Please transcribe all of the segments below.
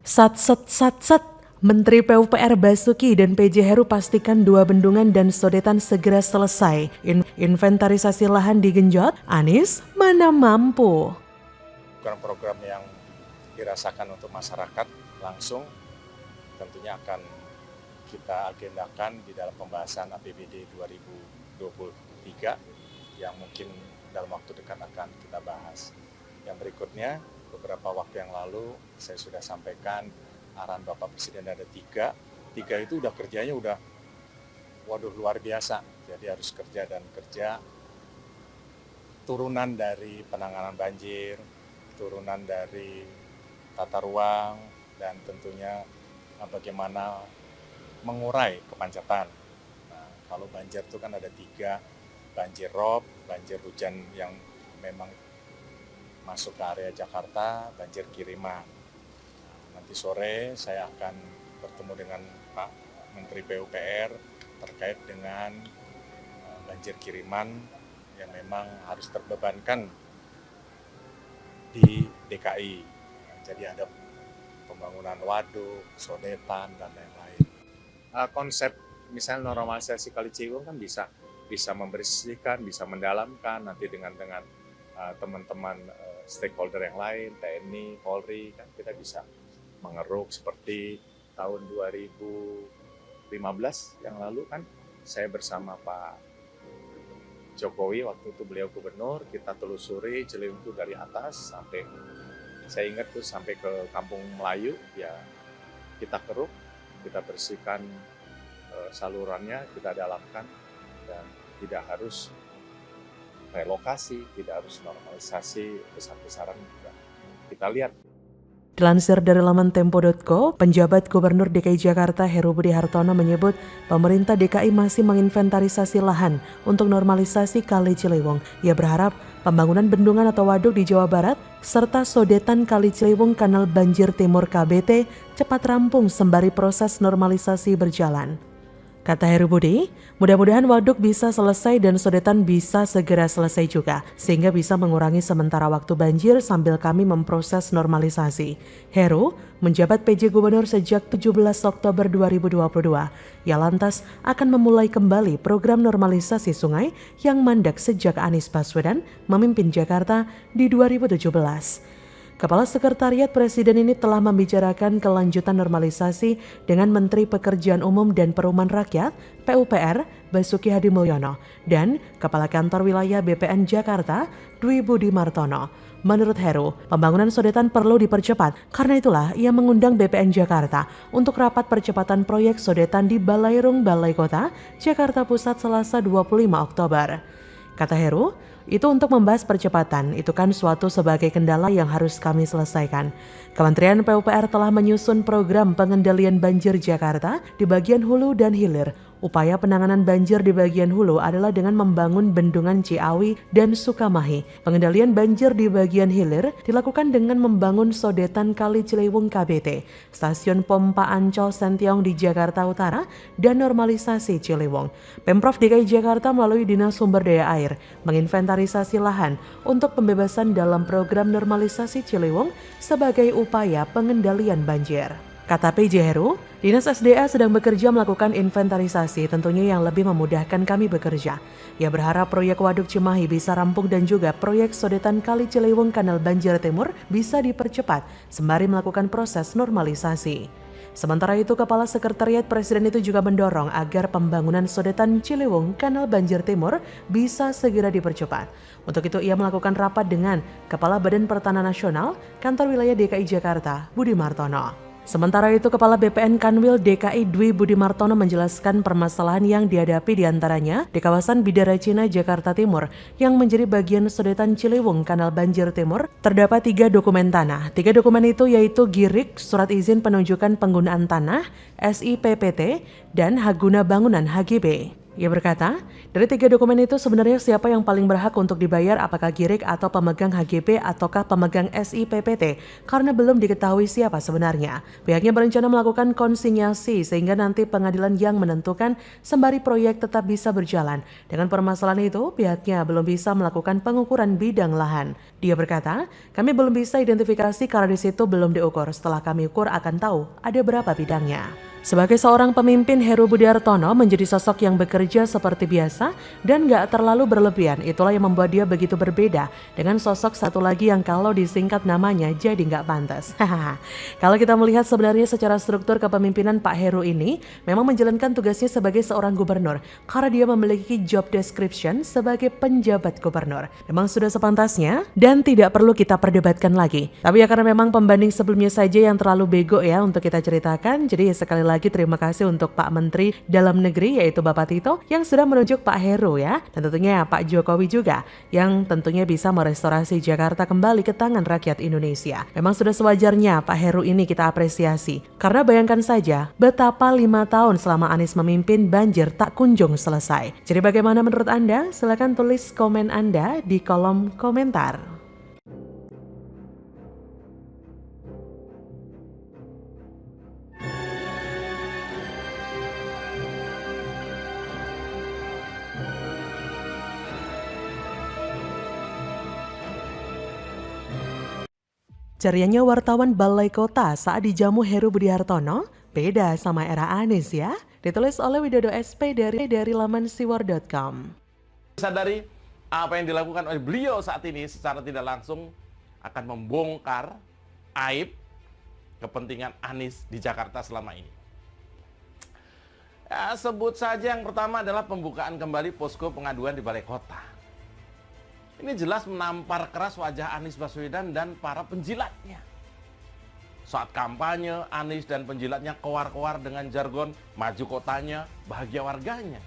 Sat set sat set. Menteri PUPR Basuki dan PJ Heru pastikan 2 bendungan dan sodetan segera selesai. Inventarisasi lahan digenjot, Anies mana mampu. Program-program yang dirasakan untuk masyarakat langsung tentunya akan kita agendakan di dalam pembahasan APBD 2023 yang mungkin dalam waktu dekat akan kita bahas. Yang berikutnya, beberapa waktu yang lalu saya sudah sampaikan arahan Bapak Presiden ada 3 itu udah kerjanya udah luar biasa. Jadi harus kerja dan kerja, turunan dari penanganan banjir, turunan dari tata ruang, dan tentunya bagaimana mengurai kemacetan. Nah, kalau banjir itu kan ada 3, banjir rob, banjir hujan yang memang masuk ke area Jakarta, banjir kiriman. Nanti sore saya akan bertemu dengan Pak Menteri PUPR terkait dengan banjir kiriman yang memang harus terbebankan di DKI. Jadi ada pembangunan waduk, sodetan, dan lain-lain. Konsep misalnya normalisasi Kali Ciliwung kan bisa membersihkan, bisa mendalamkan nanti dengan teman-teman stakeholder yang lain, TNI, Polri, kan kita bisa mengeruk seperti tahun 2015 yang lalu kan saya bersama Pak Jokowi, waktu itu beliau gubernur, kita telusuri Ciliwung itu dari atas sampai, saya ingat tuh sampai ke Kampung Melayu, ya kita keruk, kita bersihkan salurannya, kita dalamkan, dan tidak harus relokasi, tidak harus normalisasi besar-besaran juga. Kita lihat. Dilansir dari laman Tempo.co, penjabat Gubernur DKI Jakarta Heru Budi Hartono menyebut pemerintah DKI masih menginventarisasi lahan untuk normalisasi Kali Ciliwung. Ia berharap pembangunan bendungan atau waduk di Jawa Barat serta sodetan Kali Ciliwung Kanal Banjir Timur KBT cepat rampung sembari proses normalisasi berjalan. Kata Heru Budi, mudah-mudahan waduk bisa selesai dan sodetan bisa segera selesai juga, sehingga bisa mengurangi sementara waktu banjir sambil kami memproses normalisasi. Heru menjabat PJ Gubernur sejak 17 Oktober 2022. Ia lantas akan memulai kembali program normalisasi sungai yang mandek sejak Anies Baswedan memimpin Jakarta di 2017. Kepala Sekretariat Presiden ini telah membicarakan kelanjutan normalisasi dengan Menteri Pekerjaan Umum dan Perumahan Rakyat (PUPR) Basuki Hadimulyono dan Kepala Kantor Wilayah BPN Jakarta Dwi Budi Martono. Menurut Heru, pembangunan sodetan perlu dipercepat. Karena itulah ia mengundang BPN Jakarta untuk rapat percepatan proyek sodetan di Balairung Balai Kota, Jakarta Pusat Selasa 25 Oktober. Kata Heru, itu untuk membahas percepatan, itu kan suatu sebagai kendala yang harus kami selesaikan. Kementerian PUPR telah menyusun program pengendalian banjir Jakarta di bagian hulu dan hilir. Upaya penanganan banjir di bagian hulu adalah dengan membangun bendungan Ciawi dan Sukamahi. Pengendalian banjir di bagian hilir dilakukan dengan membangun sodetan Kali Ciliwung KBT, stasiun pompa Ancol Sentiong di Jakarta Utara, dan normalisasi Ciliwung. Pemprov DKI Jakarta melalui Dinas Sumber Daya Air menginventarisasi lahan untuk pembebasan dalam program normalisasi Ciliwung sebagai upaya pengendalian banjir. Kata PJ Heru, Dinas SDA sedang bekerja melakukan inventarisasi, tentunya yang lebih memudahkan kami bekerja. Ia berharap proyek Waduk Cimahi bisa rampung dan juga proyek sodetan Kali Ciliwung Kanal Banjir Timur bisa dipercepat sembari melakukan proses normalisasi. Sementara itu, Kepala Sekretariat Presiden itu juga mendorong agar pembangunan sodetan Ciliwung Kanal Banjir Timur bisa segera dipercepat. Untuk itu, ia melakukan rapat dengan Kepala Badan Pertanahan Nasional, Kantor Wilayah DKI Jakarta, Budi Martono. Sementara itu, Kepala BPN Kanwil DKI Dwi Budi Martono menjelaskan permasalahan yang dihadapi diantaranya di kawasan Bidara Cina, Jakarta Timur yang menjadi bagian sodetan Ciliwung Kanal Banjir Timur. Terdapat 3 dokumen tanah. 3 dokumen itu yaitu GIRIK, Surat Izin Penunjukan Penggunaan Tanah, SIPPT, dan Hak Guna Bangunan HGB. Ia berkata, dari 3 dokumen itu sebenarnya siapa yang paling berhak untuk dibayar, apakah Girik atau pemegang HGP ataukah pemegang SIPPT, karena belum diketahui siapa sebenarnya. Pihaknya berencana melakukan konsinyasi sehingga nanti pengadilan yang menentukan sembari proyek tetap bisa berjalan. Dengan permasalahan itu, pihaknya belum bisa melakukan pengukuran bidang lahan. Dia berkata, kami belum bisa identifikasi karena di situ belum diukur. Setelah kami ukur akan tahu ada berapa bidangnya. Sebagai seorang pemimpin, Heru Budi Hartono menjadi sosok yang bekerja seperti biasa dan gak terlalu berlebihan. Itulah yang membuat dia begitu berbeda dengan sosok satu lagi yang kalau disingkat namanya jadi gak pantas. Kalau kita melihat sebenarnya secara struktur kepemimpinan Pak Heru ini memang menjalankan tugasnya sebagai seorang gubernur karena dia memiliki job description sebagai penjabat gubernur. Memang sudah sepantasnya dan tidak perlu kita perdebatkan lagi. Tapi ya karena memang pembanding sebelumnya saja yang terlalu bego ya untuk kita ceritakan, jadi sekali lagi terima kasih untuk Pak Menteri Dalam Negeri yaitu Bapak Tito yang sudah menunjuk Pak Heru ya, dan tentunya Pak Jokowi juga yang tentunya bisa merestorasi Jakarta kembali ke tangan rakyat Indonesia. Memang sudah sewajarnya Pak Heru ini kita apresiasi karena bayangkan saja betapa 5 tahun selama Anies memimpin banjir tak kunjung selesai. Jadi bagaimana menurut Anda? Silakan tulis komen Anda di kolom komentar. Cerianya wartawan Balai Kota saat dijamu Heru Budi Hartono beda sama era Anies ya. Ditulis oleh Widodo SP dari laman siwar.com. Sadari apa yang dilakukan oleh beliau saat ini secara tidak langsung akan membongkar aib kepentingan Anies di Jakarta selama ini. Ya, sebut saja yang pertama adalah pembukaan kembali posko pengaduan di Balai Kota. Ini jelas menampar keras wajah Anies Baswedan dan para penjilatnya. Saat kampanye, Anies dan penjilatnya kowar-kowar dengan jargon maju kotanya, bahagia warganya.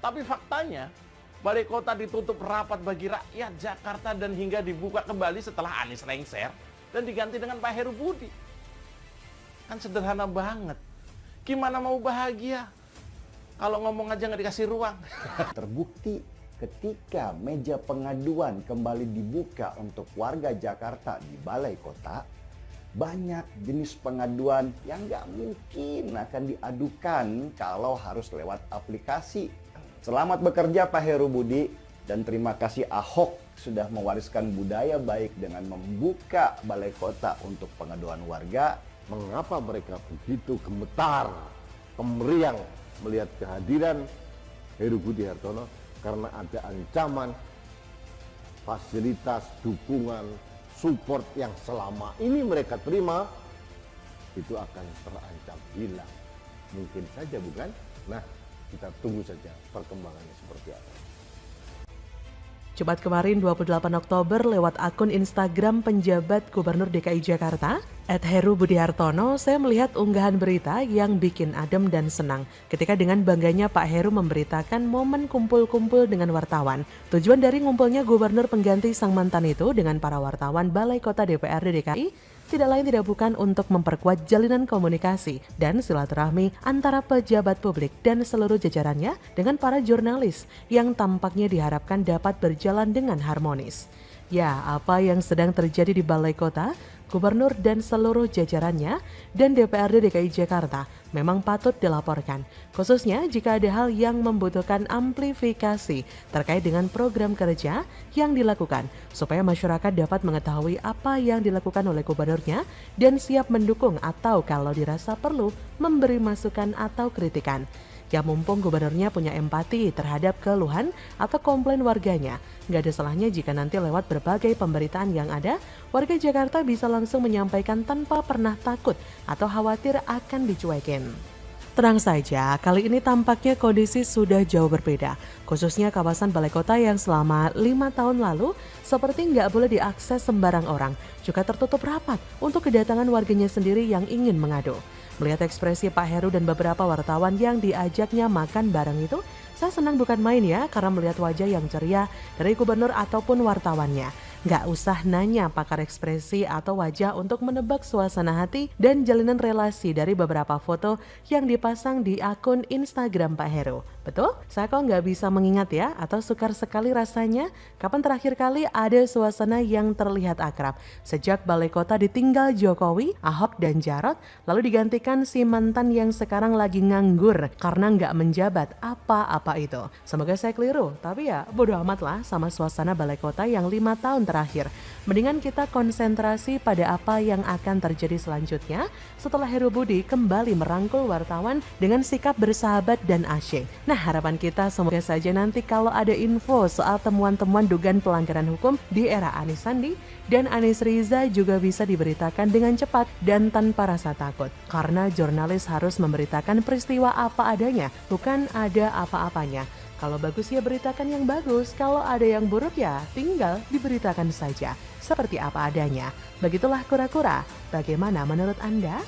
Tapi faktanya, Balai Kota ditutup rapat bagi rakyat Jakarta dan hingga dibuka kembali setelah Anies lengser dan diganti dengan Pak Heru Budi. Kan sederhana banget. Gimana mau bahagia kalau ngomong aja nggak dikasih ruang? Terbukti ketika meja pengaduan kembali dibuka untuk warga Jakarta di Balai Kota, banyak jenis pengaduan yang nggak mungkin akan diadukan kalau harus lewat aplikasi. Selamat bekerja Pak Heru Budi, dan terima kasih Ahok sudah mewariskan budaya baik dengan membuka Balai Kota untuk pengaduan warga. Mengapa mereka begitu gemetar, kemeriang melihat kehadiran Heru Budi Hartono? Karena ada ancaman, fasilitas, dukungan, support yang selama ini mereka terima, itu akan terancam hilang. Mungkin saja bukan? Nah, kita tunggu saja perkembangannya seperti apa. Jumat kemarin 28 Oktober lewat akun Instagram penjabat Gubernur DKI Jakarta, @Heru Budi Hartono, saya melihat unggahan berita yang bikin adem dan senang ketika dengan bangganya Pak Heru memberitakan momen kumpul-kumpul dengan wartawan. Tujuan dari ngumpulnya gubernur pengganti sang mantan itu dengan para wartawan Balai Kota DPRD DKI tidak lain tidak bukan untuk memperkuat jalinan komunikasi dan silaturahmi antara pejabat publik dan seluruh jajarannya dengan para jurnalis yang tampaknya diharapkan dapat berjalan dengan harmonis. Ya, apa yang sedang terjadi di Balai Kota, Gubernur dan seluruh jajarannya dan DPRD DKI Jakarta memang patut dilaporkan, khususnya jika ada hal yang membutuhkan amplifikasi terkait dengan program kerja yang dilakukan, supaya masyarakat dapat mengetahui apa yang dilakukan oleh gubernurnya dan siap mendukung atau kalau dirasa perlu memberi masukan atau kritikan. Ya mumpung gubernurnya punya empati terhadap keluhan atau komplain warganya, nggak ada salahnya jika nanti lewat berbagai pemberitaan yang ada, warga Jakarta bisa langsung menyampaikan tanpa pernah takut atau khawatir akan dicuekin. Tenang saja, kali ini tampaknya kondisi sudah jauh berbeda, khususnya kawasan Balai Kota yang selama 5 tahun lalu seperti nggak boleh diakses sembarang orang, juga tertutup rapat untuk kedatangan warganya sendiri yang ingin mengadu. Melihat ekspresi Pak Heru dan beberapa wartawan yang diajaknya makan bareng itu, saya senang bukan main ya karena melihat wajah yang ceria dari gubernur ataupun wartawannya. Nggak usah nanya pakar ekspresi atau wajah untuk menebak suasana hati dan jalinan relasi dari beberapa foto yang dipasang di akun Instagram Pak Heru. Betul? Saya kok nggak bisa mengingat ya, atau sukar sekali rasanya kapan terakhir kali ada suasana yang terlihat akrab. Sejak Balai Kota ditinggal Jokowi, Ahok dan Jarot, lalu digantikan si mantan yang sekarang lagi nganggur karena nggak menjabat apa-apa itu. Semoga saya keliru, tapi ya bodo amat lah sama suasana Balai Kota yang 5 tahun terakhir. Mendingan kita konsentrasi pada apa yang akan terjadi selanjutnya setelah Heru Budi kembali merangkul wartawan dengan sikap bersahabat dan asyik. Nah, harapan kita semoga saja nanti kalau ada info soal temuan-temuan dugaan pelanggaran hukum di era Anies Sandi dan Anies Riza juga bisa diberitakan dengan cepat dan tanpa rasa takut. Karena jurnalis harus memberitakan peristiwa apa adanya, bukan ada apa-apanya. Kalau bagus ya beritakan yang bagus, kalau ada yang buruk ya tinggal diberitakan saja. Seperti apa adanya. Begitulah kura-kura. Bagaimana menurut Anda?